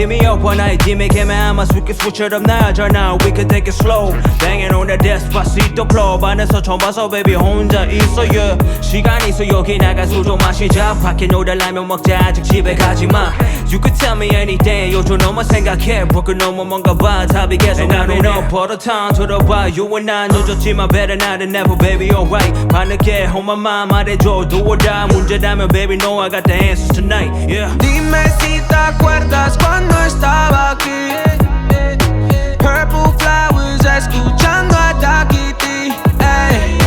hit me up one night Dime que me amas, we can switch it up now right now, we can take it slow Banging on the Despacito club 안에서 처음 봐서 baby 혼자 있어 yeah 시간 있어 여기 나가 술 좀 마시자 밖에 놀다 라면 먹자 아직 집에 가지마 You could tell me anything 요즘 너만 생각해 broken 너무 뭔가 봐 답이 계속 나오네 너 버릇한 들어봐 You and I 늦었지만 better now than never baby alright 밤늦게 on my mind 말해줘 do or die 문제라면 baby no I got the answers tonight yeah Dime si te acuerdas cuando estaba aquí Purple flowers escuchando a Takiti ey.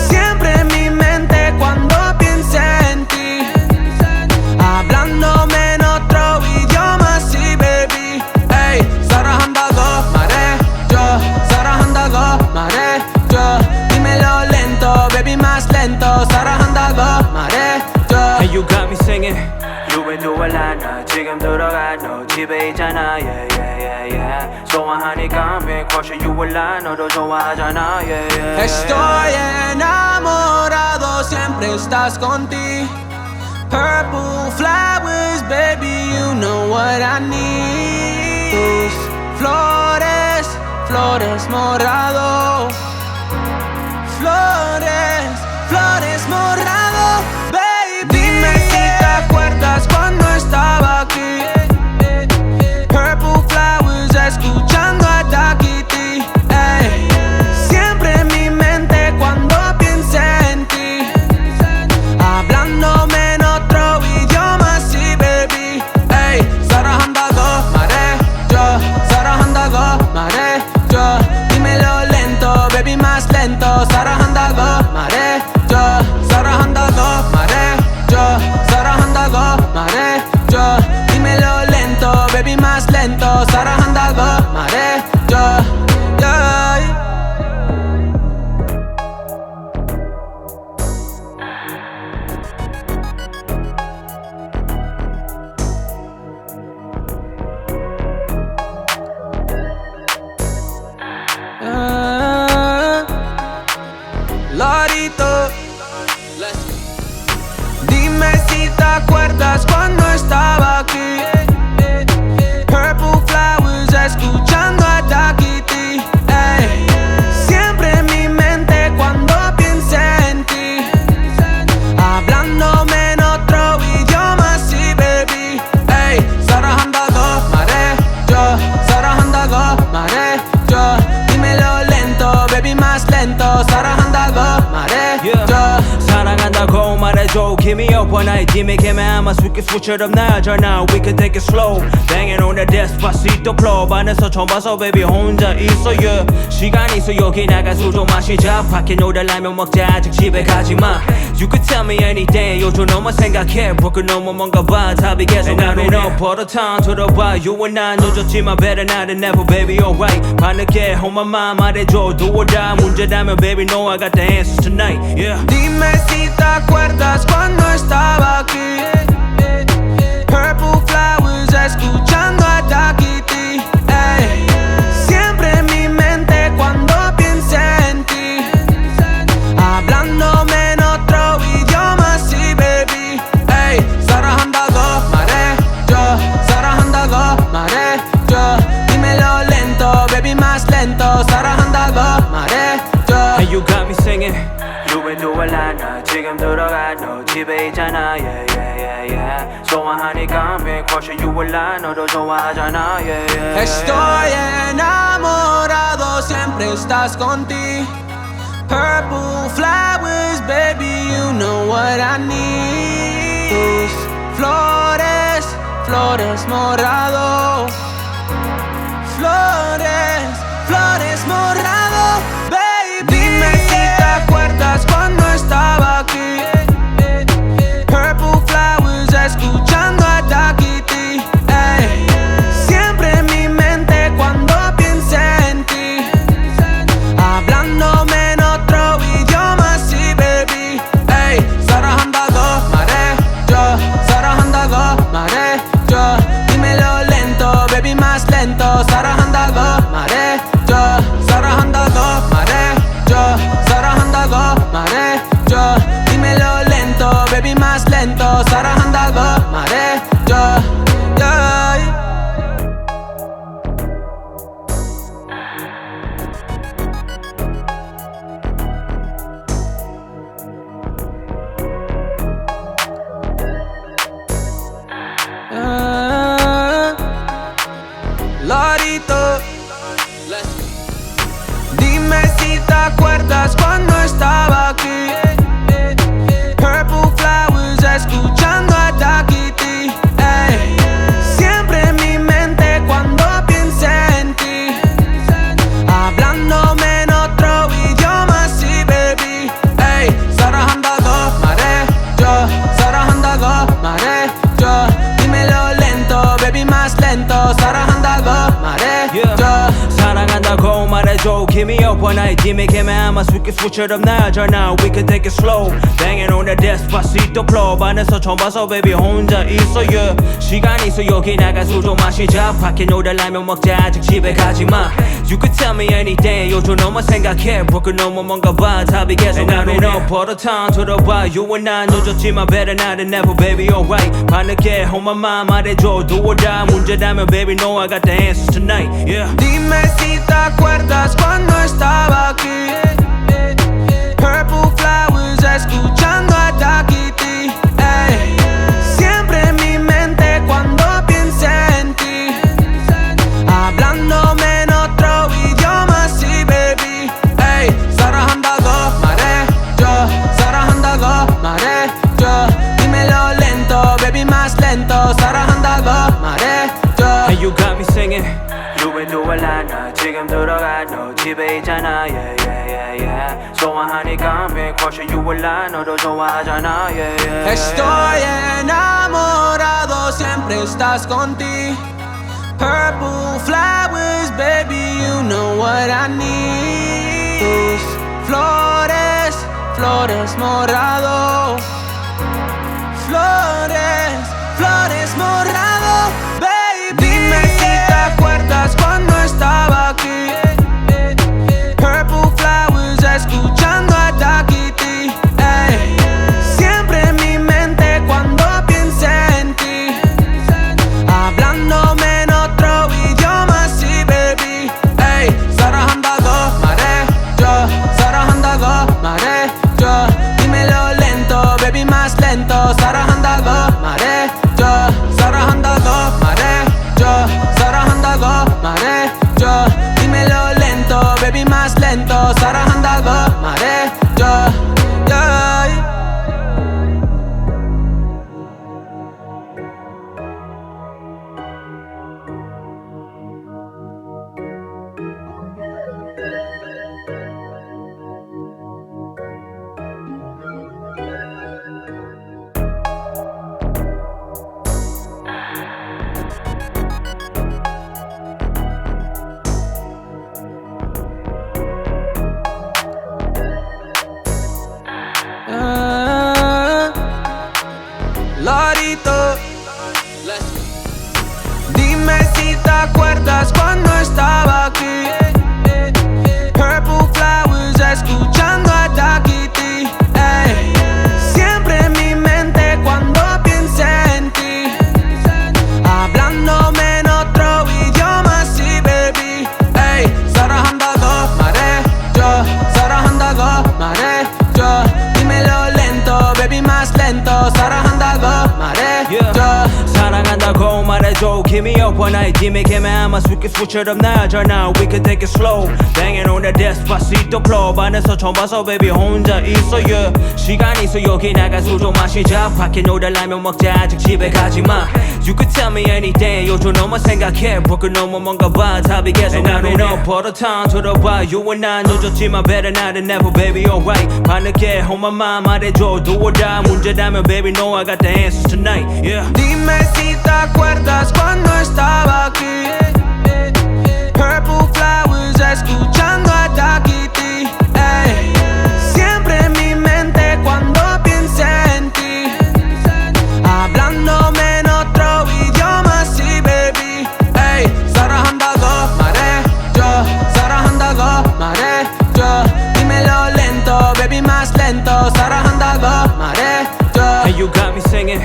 Siempre en mi mente cuando piense en ti hablándome en otro idioma sí baby ey. 사랑한다고 말해줘 사랑한다고 말해줘 dímelo lento baby más lento 사랑한다고 말해줘 And you got me singing You been doing a lot 나 지금 들어가 너 집에 있잖아 yeah yeah yeah yeah 소화하니까 been crushing you a lot 너도 좋아하잖아 yeah yeah, yeah. Estoy enamorado siempre estás contigo Purple flowers baby you know what I need Tus flores, flores morado Flores, flores morado baby Dime si te acuerdas cuando estaba aquí Purple flowers escuchando a Takiti ey. Siempre en mi mente cuando piense en ti hablándome en otro idioma sí baby ey. 사랑한다고 말해줘 사랑한다고 말해줘 dímelo lento baby más lento 사랑한다고 말해줘 사랑한다고 말해줘 사랑한다고 말해줘 dímelo lento baby más lento 사랑한다고 말해줘 yeah. Lorito Dime si te acuerdas cuando estaba aquí Purple flowers escuchando a Takiti ey. Siempre en mi mente cuando piense en ti hablándome en otro idioma sí baby ey. 사랑한다고 말해줘 사랑한다고 말해줘 dímelo lento baby más lento 사랑한다고 말해줘 yeah. 사랑한다고 말해줘 Hit me up one night Dime que me amas We can switch it up now right now we can take it slow Banging on the Despacito club 안에서 처음 봐서 baby 혼자 있어 yeah 시간 있어 여기 나가 술 좀 마시자 밖에 놀다 라면 먹자 아직 집에 가지마 You could tell me anything 요즘 너만 생각해 broken 너무 뭔가 봐 답이 계속 나오네 너 버릇한 들어봐 You and I 늦었지만 better now than never baby alright 밤늦게 on my mind 말해줘 do or die 문제라면 baby no I got the answers tonight yeah Dime si te acuerdas cuando estaba aquí Purple flowers escuchando a Takiti ey. Siempre en mi mente cuando piense en ti hablándome en otro idioma sí baby ey. 사랑한다고 말해줘 사랑한다고 말해줘 dímelo lento baby más lento 사랑한다고 말해줘 And you got me singing You been doing a lot 나 지금 들어가 너 집에 있잖아 yeah yeah yeah yeah 소화하니까 been crushing you a lot 너도 좋아하잖아 yeah yeah, yeah. Estoy enamorado siempre estás contigo Purple flowers baby you know what I need Tus flores, flores morado Flores, flores morado baby Dime si te acuerdas cuando estaba aquí Purple flowers escuchando a Takiti ey. Siempre en mi mente cuando piense en ti hablándome en otro idioma sí baby ey. 사랑한다고 말해줘 사랑한다고 말해줘 dímelo lento baby más lento 사랑한다고 말해줘 사랑한다고 말해줘 사랑한다고 말해줘 dímelo lento baby más lento 사랑한다고 말해줘 yeah. Lorito, dime si te acuerdas cuando estaba aquí. Purple flowers, escuchando a Dakiti. Ey. Siempre en mi mente cuando piense en ti, hablándome en otro idioma, sí, baby. Ey, 사랑한다고 말해줘, 사랑한다고 말해줘. dímelo lento, baby, más lento. 사랑한다고 말해줘. 사랑한다고 말해줘. Keep me up one night. Dime que me amas. We can switch it up now. now we can take it slow. Banging on the despacito flow. 반에서 처음 봐서 baby 혼자 있어 yeah. 시간 있어 여기 나가 술 좀 마시자. 밖에 놀달라면 먹자. 아직 집에 가지마. You could tell me anything. 요즘 너만 생각해. broken 너무 뭔가 봐. 답이 계속 나오네. For the time 들어봐. You and I 늦었지만 better now than never baby alright. 밤늦게 on my mind 말해줘. Do or die. 문제라면 baby know I got the answers tonight yeah. Dime si te acuerdas cuando estaba aquí. Purple flowers, escuchando a Dakiti. Ey. Siempre en mi mente cuando piense en ti, hablándome en otro idioma, sí, baby. Ey. 사랑한다고 말해줘, 사랑한다고 말해줘. dímelo lento, baby, más lento. 사랑한다고 말해줘. Hey, you got me singing. 누구도 알아 너 지금 들어가 너 집에 있잖아 yeah yeah yeah yeah. 소화하니까 big crush you 알아 너도 좋아하잖아 yeah yeah, yeah. Estoy enamorado, siempre estás contigo. Purple flowers, baby, you know what I need. Tus flores, flores morado. Flores, flores morado, baby. Dime si te acuerdas cuando estaba aquí. Purple flowers, escuchando a Dakiti. Ey. Siempre en mi mente cuando piense en ti, hablándome en otro idioma, sí, baby. Ey. 사랑한다고 말해줘, 사랑한다고 말해줘. dímelo lento, baby, más lento. 사랑한다고 말해줘, 사랑한다고 말해줘, 사랑한다고 말해줘. dímelo lento, baby, más lento. 사랑한다고 말해줘 yeah. Lorito, dime si te acuerdas cuando estaba aquí. Purple flowers, escuchando a Dakiti. Ey. Siempre en mi mente cuando piense en ti, hablándome en otro idioma, sí, baby. Ey. 사랑한다고 말해줘, 사랑한다고 말해줘. dímelo lento, baby, más lento. 사랑한다고 말해줘. 사랑한다고 말해줘. Keep me up one night. Dime que me amas. We can switch it up now. now we can take it slow. Banging on the despacito flow. 반에서 처음 봐서 baby 혼자 있어 yeah. 시간 있어 여기 나가 술 좀 마시자. 밖에 놀달라면 먹자. 아직 집에 가지마. You could tell me anything. 요즘 너만 생각해. broken 너무 뭔가 봐. 답이 계속 나오네. For the time 들어봐. You and I 늦었지만 better now than never baby alright. 밤늦게 on my mind 말해줘. Do or die. 문제라면 baby know I got the answers tonight yeah. Dime si te acuerdas cuando estaba aquí. Purple flowers, escuchando a Dakiti. Ey. Siempre en mi mente cuando piense en ti, hablándome en otro idioma, sí, baby. Ey. 사랑한다고 말해줘, 사랑한다고 말해줘. dímelo lento, baby, más lento. 사랑한다고 말해줘. Hey, you got me singing.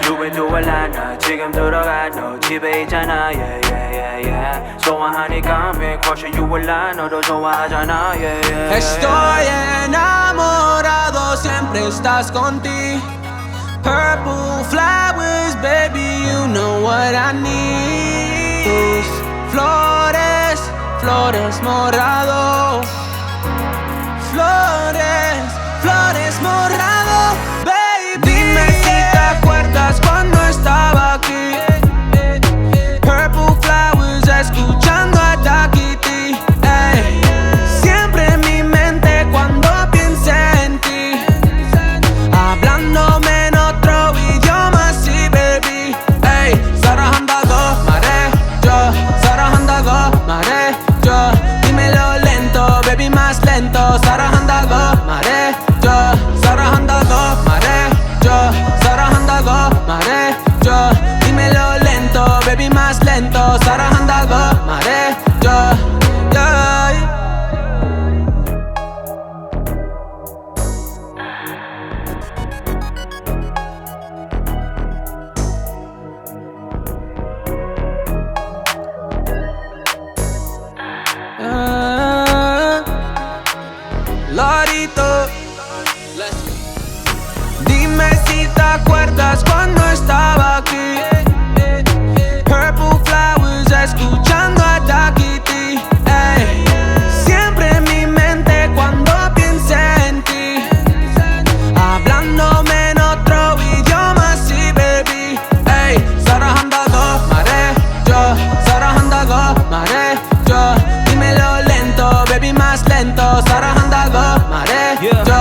누구도 알아 너 지금 들어가 너 집에 있잖아 yeah yeah yeah yeah. 소화하니까 big crush you 알아 너도 좋아하잖아 yeah yeah, Estoy enamorado, siempre estás contigo. Purple flowers, baby, you know what I need. Tus flores flores morado. Flores, flores morado, baby. Dime si te acuerdas cuando estaba aquí. Purple flowers, escuchando a Takiti. Siempre en mi mente cuando piense en ti, hablándome en otro idioma, sí, baby. 사랑한다고 말해줘, 사랑한다고 말해줘. dímelo lento, baby, más lento. 사랑한다고 말해줘, 사랑한다고 말해줘, 사랑한다고 말해줘. dímelo lento, baby, más lento. 사랑한다고 말해줘, yeah. Lorito, dime si te acuerdas cuando estaba aquí. Purple flowers, escuchando a Takiti. Siempre en mi mente cuando piense en ti, hablándome en otro idioma, sí, baby. 사랑한다고 말해줘, 사랑한다고 말해줘. dímelo lento, baby, más lento. 사랑한다고 말해줘.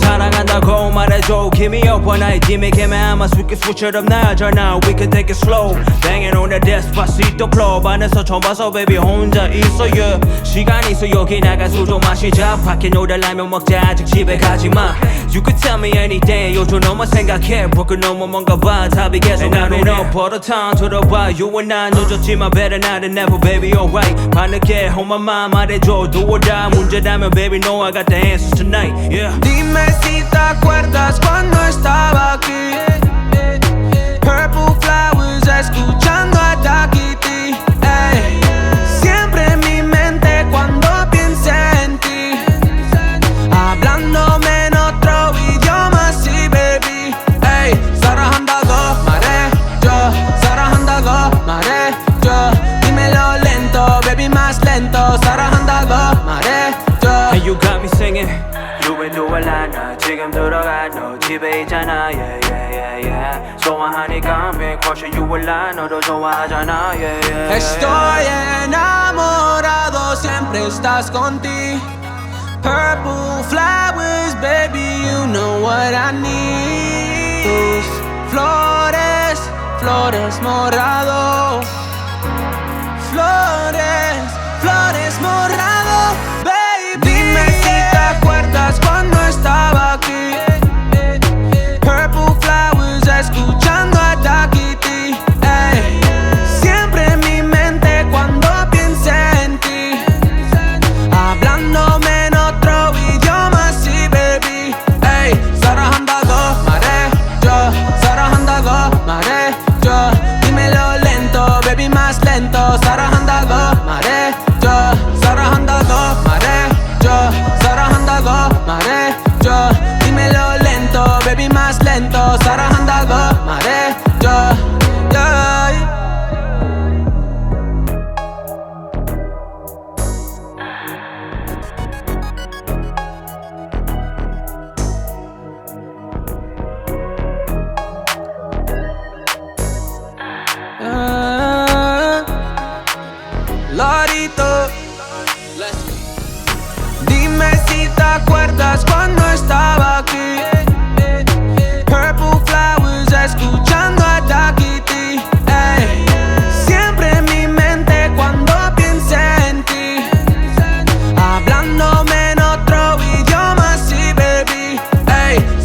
사랑한다고 말해줘. Keep me up all night. Dime que me amas. 수기수처럼 나잖아. We can take it slow. Banging on the despacito club 안에서 처음 봐서 baby 혼자 있어, yeah. 시간 있어 여기 나가 술 좀 마시자. 밖에 놀달라면 먹자. 아직 집에 가지마. You could tell me anything. 요즘 너만 생각해. broken 너무 뭔가 봐. 답이 계속 나오네. For the time 들어봐. You and I 늦었지만 better not than never, baby, alright. 밤늦게 on my mind 말해줘. Do or die. 문제라면 baby know I got the answers tonight, yeah. Dime si te acuerdas cuando estaba aquí. Purple flowers, escuchando a Takiti. Siempre en mi mente cuando piense en ti, hablándome en otro idioma, sí, baby. 사랑한다고 말해줘, 사랑한다고 말해줘. dímelo lento, baby, más lento. 사랑한다고 말해줘. And you got me singing. You been doing a lot. 지금 들어가 너 집에 있잖아, yeah, yeah, yeah, yeah. 좋아하니까 big crush you 올라. 너도 좋아하잖아, yeah, yeah, yeah. Estoy enamorado, siempre estás contigo. Purple flowers, baby, you know what I need. Tus flores, flores morado. Flores, flores morado, baby. Dime si te acuerdas cuando estaba aquí. Purple flowers, escuchando a Takiti. Siempre en mi mente cuando piense en ti, hablándome en otro idioma, sí, baby. 사랑한다고 말해줘, 사랑한다고 말해줘. dímelo lento, baby, más lento. 사랑한다고 말해줘, 사랑한다고 말해줘, 사랑한다고 말해줘. dímelo lento, baby, más lento. 사랑한다고 말해줘, yeah. Lorito, dime si te acuerdas cuando estaba aquí. Purple flowers, escuchando a Takiti. Siempre en mi mente cuando piense en ti, hablándome en otro idioma, sí, baby.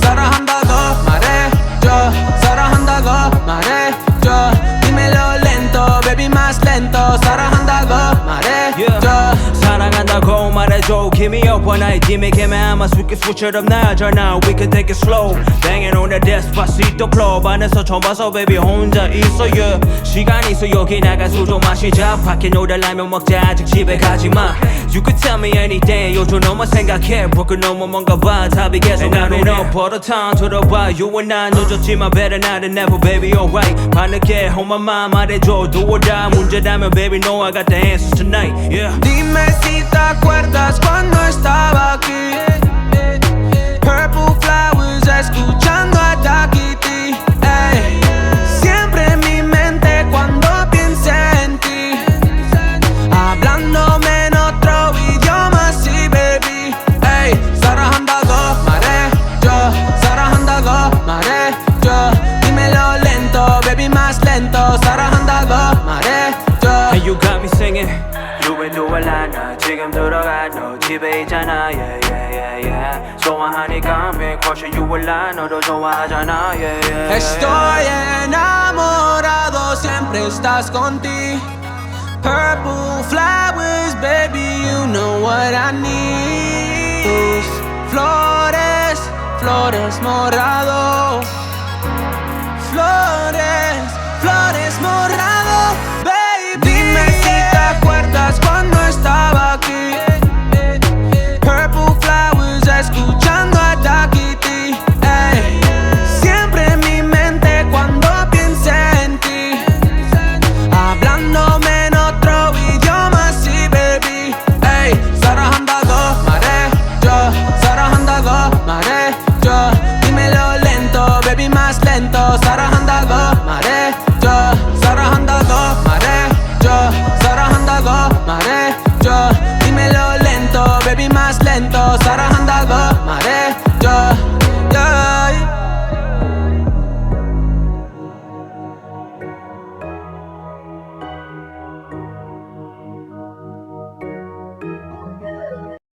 사랑한다고 말해줘, 사랑한다고 말해줘. dímelo lento, baby, más lento. 사랑한다고 말해줘. 사랑한다고 말해줘. Keep me up all night. Dime que me amas. 수기수처럼 나잖아. We can take it slow. Banging on the despacito club 안에서 처음 봐서 baby 혼자 있어, yeah. 시간 있어 여기 나가 술 좀 마시자. 밖에 놀달라면 먹자. 아직 집에 가지마. You could tell me anything 요즘 너만 생각해 broken 너무 뭔가 봐 답이 계속 나는 너 버릇한 들어봐 You and I 늦었지만 better now than never baby alright 반응해 on my mind 말해줘 do or die 문제라면 baby no I got the answers tonight yeah Dime si te acuerdas cuando estaba aquí Purple flowers escuchando a Dakiti ey. Siempre en mi mente cuando piense en ti Hablándome en otro idioma sí baby ey. 사랑한다고 말해줘 사랑한다고 말해줘 dímelo lento baby más lento 사랑한다고 말해줘 And you got me singing 유엔도 알라나 지금 들어가 너 집에 있잖아 yeah yeah yeah yeah 좋아하니까 big crush you 알라 너도 좋아하잖아 yeah yeah, yeah. Estoy enamorado siempre estás contigo Purple flowers baby you know what I need Tus flores, flores morado